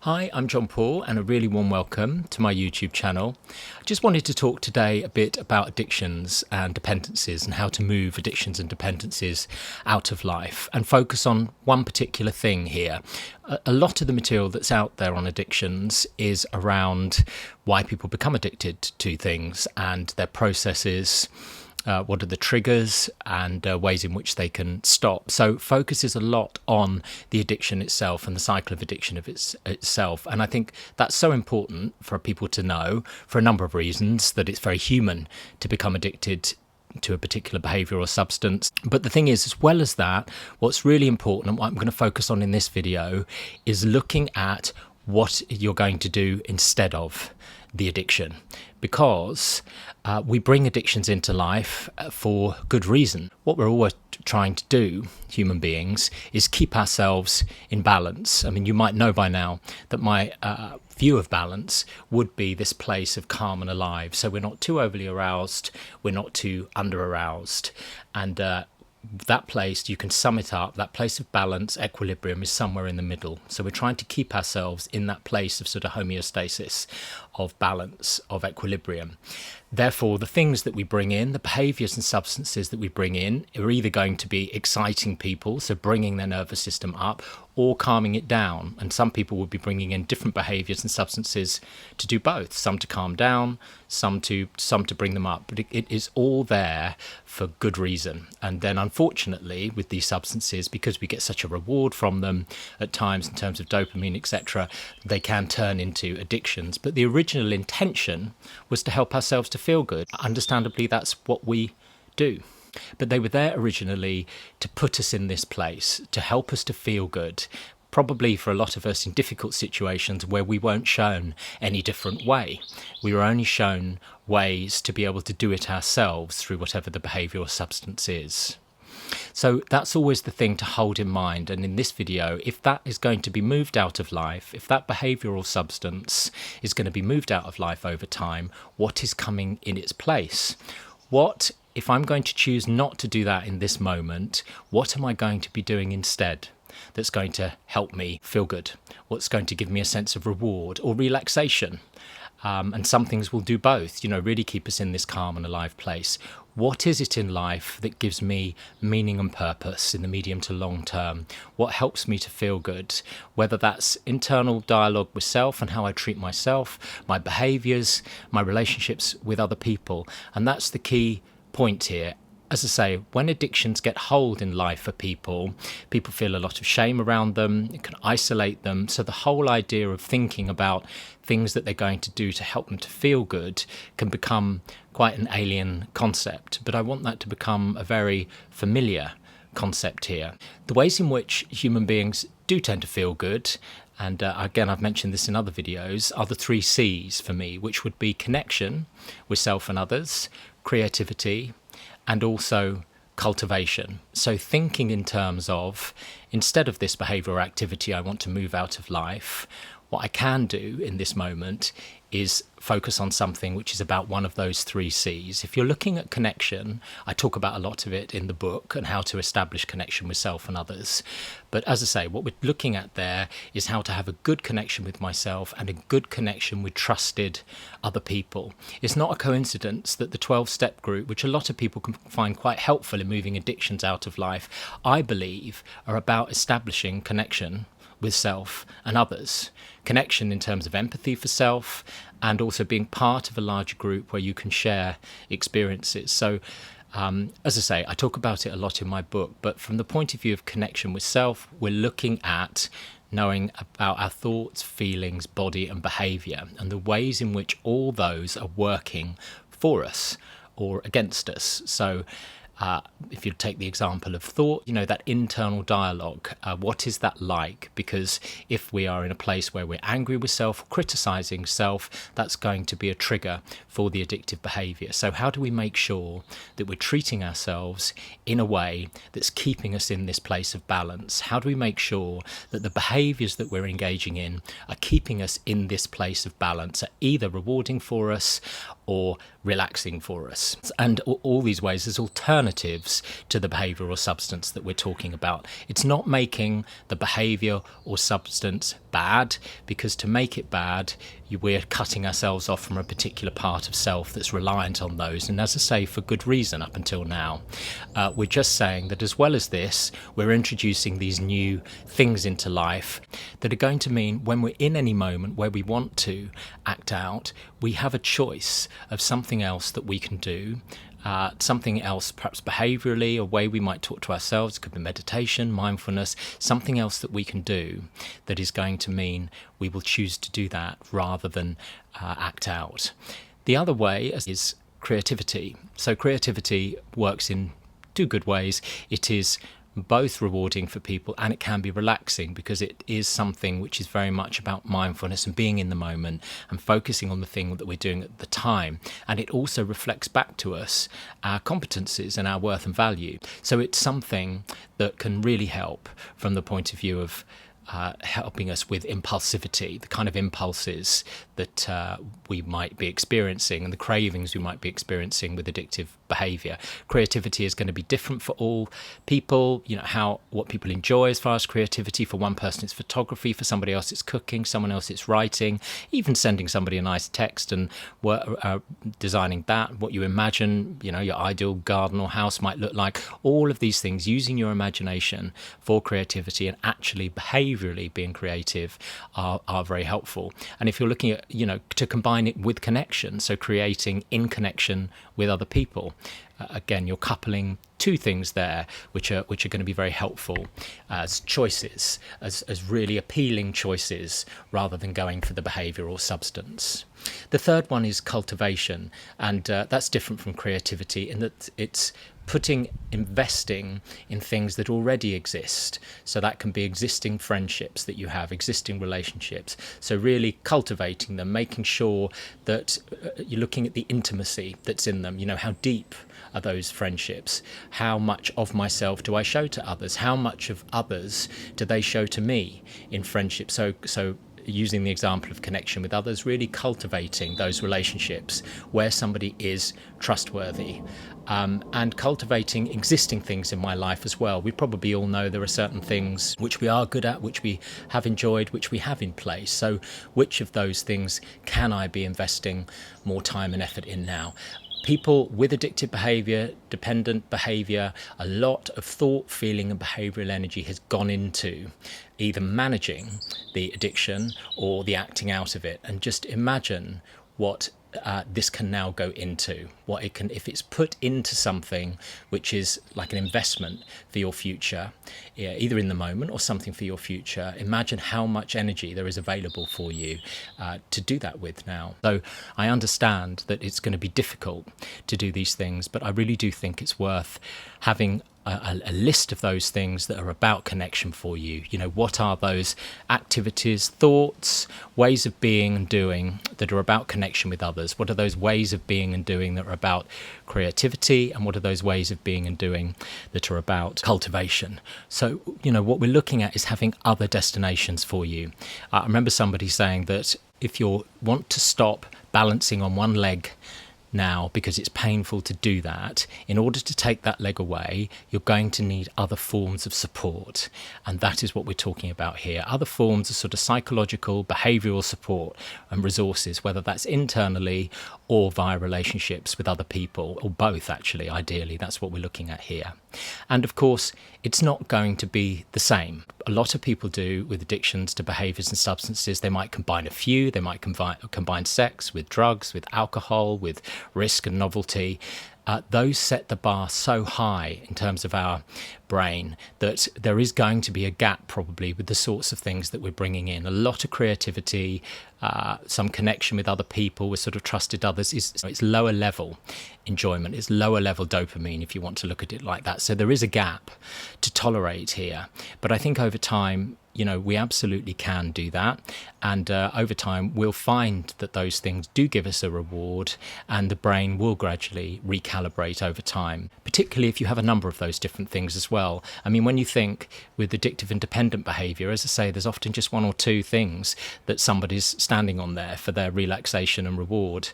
Hi, I'm John Paul and a really warm welcome to my YouTube channel. I just wanted to talk today a bit about addictions and dependencies and how to move addictions and dependencies out of life and focus on one particular thing here. A lot of the material that's out there on addictions is around why people become addicted to things and their processes. What are the triggers and ways in which they can stop. So focuses a lot on the addiction itself and the cycle of addiction of itself. And I think that's so important for people to know for a number of reasons, that it's very human to become addicted to a particular behaviour or substance. But the thing is, as well as that, what's really important and what I'm going to focus on in this video is looking at what you're going to do instead of the addiction, because we bring addictions into life for good reason. What we're always trying to do, human beings, is keep ourselves in balance. I mean, you might know by now that my view of balance would be this place of calm and alive. So we're not too overly aroused, we're not too under aroused, and that place, you can sum it up, that place of balance, equilibrium, is somewhere in the middle. So we're trying to keep ourselves in that place of sort of homeostasis, of balance, of equilibrium. Therefore, the things that we bring in, the behaviours and substances that we bring in, are either going to be exciting people, so bringing their nervous system up, or calming it down. And some people will be bringing in different behaviours and substances to do both, some to calm down, some to bring them up. But it is all there for good reason. And then unfortunately, with these substances, because we get such a reward from them at times in terms of dopamine, etc., they can turn into addictions. But the original intention was to help ourselves to feel good. Understandably, that's what we do. But they were there originally to put us in this place, to help us to feel good, probably for a lot of us in difficult situations where we weren't shown any different way. We were only shown ways to be able to do it ourselves through whatever the behaviour or substance is. So that's always the thing to hold in mind. And in this video, if that is going to be moved out of life, if that behavioural substance is going to be moved out of life over time, what is coming in its place? What, if I'm going to choose not to do that in this moment, what am I going to be doing instead that's going to help me feel good? What's going to give me a sense of reward or relaxation? And some things will do both, really keep us in this calm and alive place. What is it in life that gives me meaning and purpose in the medium to long term? What helps me to feel good? Whether that's internal dialogue with self and how I treat myself, my behaviours, my relationships with other people. And that's the key point here. As I say, when addictions get hold in life for people feel a lot of shame around them, it can isolate them. So the whole idea of thinking about things that they're going to do to help them to feel good can become quite an alien concept. But I want that to become a very familiar concept here. The ways in which human beings do tend to feel good, and again, I've mentioned this in other videos, are the 3 C's for me, which would be connection with self and others, creativity, and also cultivation. So thinking in terms of, instead of this behavioural activity I want to move out of life, what I can do in this moment is focus on something which is about one of those 3 C's. If you're looking at connection, I talk about a lot of it in the book and how to establish connection with self and others. But as I say, what we're looking at there is how to have a good connection with myself and a good connection with trusted other people. It's not a coincidence that the 12-step group, which a lot of people can find quite helpful in moving addictions out of life, I believe are about establishing connection with self and others. Connection in terms of empathy for self, and also being part of a larger group where you can share experiences. So as I say, I talk about it a lot in my book, but from the point of view of connection with self, we're looking at knowing about our thoughts, feelings, body and behaviour, and the ways in which all those are working for us or against us. So if you take the example of thought, that internal dialogue, what is that like? Because if we are in a place where we're angry with self, criticising self, that's going to be a trigger for the addictive behaviour. So how do we make sure that we're treating ourselves in a way that's keeping us in this place of balance? How do we make sure that the behaviours that we're engaging in are keeping us in this place of balance, are either rewarding for us or relaxing for us? And all these ways, there's alternatives alternatives to the behaviour or substance that we're talking about. It's not making the behaviour or substance bad, because to make it bad, we're cutting ourselves off from a particular part of self that's reliant on those. And as I say, for good reason up until now. We're just saying that as well as this, we're introducing these new things into life that are going to mean when we're in any moment where we want to act out, we have a choice of something else that we can do. Something else, perhaps behaviourally, a way we might talk to ourselves. It could be meditation, mindfulness, something else that we can do that is going to mean we will choose to do that rather than act out. The other way is creativity. So creativity works in two good ways. It is both rewarding for people, and it can be relaxing, because it is something which is very much about mindfulness and being in the moment and focusing on the thing that we're doing at the time. And it also reflects back to us our competencies and our worth and value. So it's something that can really help from the point of view of helping us with impulsivity, the kind of impulses that we might be experiencing and the cravings we might be experiencing with addictive behaviour. Creativity is going to be different for all people, what people enjoy as far as creativity. For one person it's photography, for somebody else it's cooking, someone else it's writing, even sending somebody a nice text and designing that, what you imagine, your ideal garden or house might look like. All of these things, using your imagination for creativity and actually behaviourally being creative are very helpful. And if you're looking at, to combine it with connection, so creating in connection with other people, again, you're coupling two things there which are going to be very helpful as choices, as really appealing choices, rather than going for the behaviour or substance. The third one is cultivation, and that's different from creativity in that it's investing in things that already exist. So that can be existing friendships that you have, existing relationships. So really cultivating them, making sure that you're looking at the intimacy that's in them. How deep are those friendships? How much of myself do I show to others? How much of others do they show to me in friendship? So using the example of connection with others, really cultivating those relationships where somebody is trustworthy, and cultivating existing things in my life as well. We probably all know there are certain things which we are good at, which we have enjoyed, which we have in place. So which of those things can I be investing more time and effort in now? People with addictive behaviour, dependent behaviour, a lot of thought, feeling and behavioural energy has gone into either managing the addiction or the acting out of it. And just imagine what this can now go into, what it can, if it's put into something which is like an investment for your future, either in the moment or something for your future. Imagine how much energy there is available for you to do that with now. So I understand that it's going to be difficult to do these things, but I really do think it's worth having a list of those things that are about connection for you. What are those activities, thoughts, ways of being and doing that are about connection with others? What are those ways of being and doing that are about creativity? And what are those ways of being and doing that are about cultivation? So, what we're looking at is having other destinations for you. I remember somebody saying that if you want to stop balancing on one leg now because it's painful to do that, in order to take that leg away, you're going to need other forms of support. And that is what we're talking about here. Other forms of sort of psychological, behavioural support and resources, whether that's internally or via relationships with other people, or both actually, ideally. That's what we're looking at here. And of course, it's not going to be the same. A lot of people do with addictions to behaviours and substances. They might combine a few. They might combine sex with drugs, with alcohol, with risk and novelty. Those set the bar so high in terms of our brain that there is going to be a gap probably with the sorts of things that we're bringing in. A lot of creativity, some connection with other people, with sort of trusted others. It's lower level enjoyment, it's lower level dopamine, if you want to look at it like that. So there is a gap to tolerate here. But I think over time, we absolutely can do that. And over time, we'll find that those things do give us a reward, and the brain will gradually recalibrate over time, particularly if you have a number of those different things as well. I mean, when you think with addictive and dependent behaviour, as I say, there's often just one or two things that somebody's standing on there for their relaxation and reward.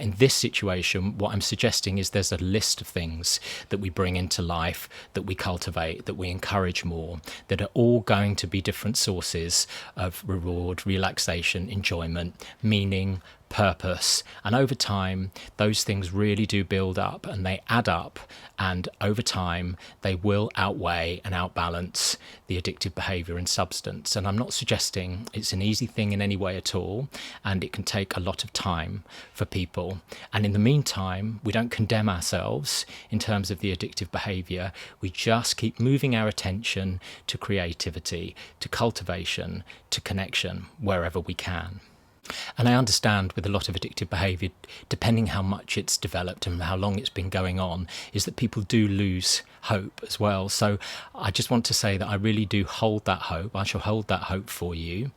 In this situation, what I'm suggesting is there's a list of things that we bring into life, that we cultivate, that we encourage more, that are all going to be different sources of reward, relaxation, enjoyment, meaning, purpose. And over time, those things really do build up, and they add up, and over time they will outweigh and outbalance the addictive behaviour and substance. And I'm not suggesting it's an easy thing in any way at all, and it can take a lot of time for people. And in the meantime, we don't condemn ourselves in terms of the addictive behaviour. We just keep moving our attention to creativity, to cultivation, to connection wherever we can. And I understand with a lot of addictive behaviour, depending how much it's developed and how long it's been going on, is that people do lose hope as well. So I just want to say that I really do hold that hope. I shall hold that hope for you.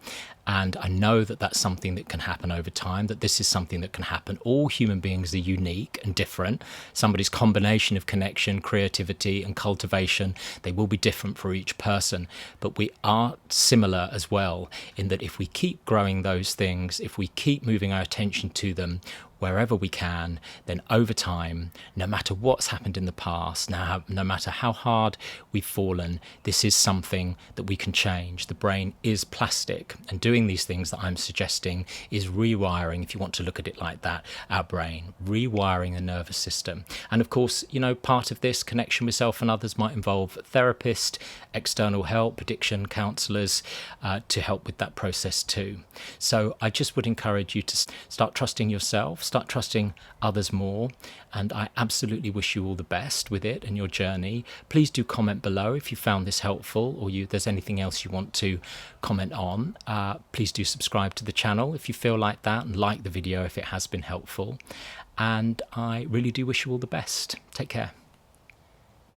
And I know that that's something that can happen over time, that this is something that can happen. All human beings are unique and different. Somebody's combination of connection, creativity and cultivation, they will be different for each person. But we are similar as well in that if we keep growing those things, if we keep moving our attention to them wherever we can, then over time, no matter what's happened in the past, no matter how hard we've fallen, this is something that we can change. The brain is plastic, and doing these things that I'm suggesting is rewiring, if you want to look at it like that, our brain, rewiring the nervous system. And of course, part of this connection with self and others might involve a therapist, external help, addiction counsellors, to help with that process too. So I just would encourage you to start trusting yourself, start trusting others more, and I absolutely wish you all the best with it and your journey. Please do comment below if you found this helpful, or there's anything else you want to comment on. Please do subscribe to the channel if you feel like that, and like the video if it has been helpful. And I really do wish you all the best. Take care.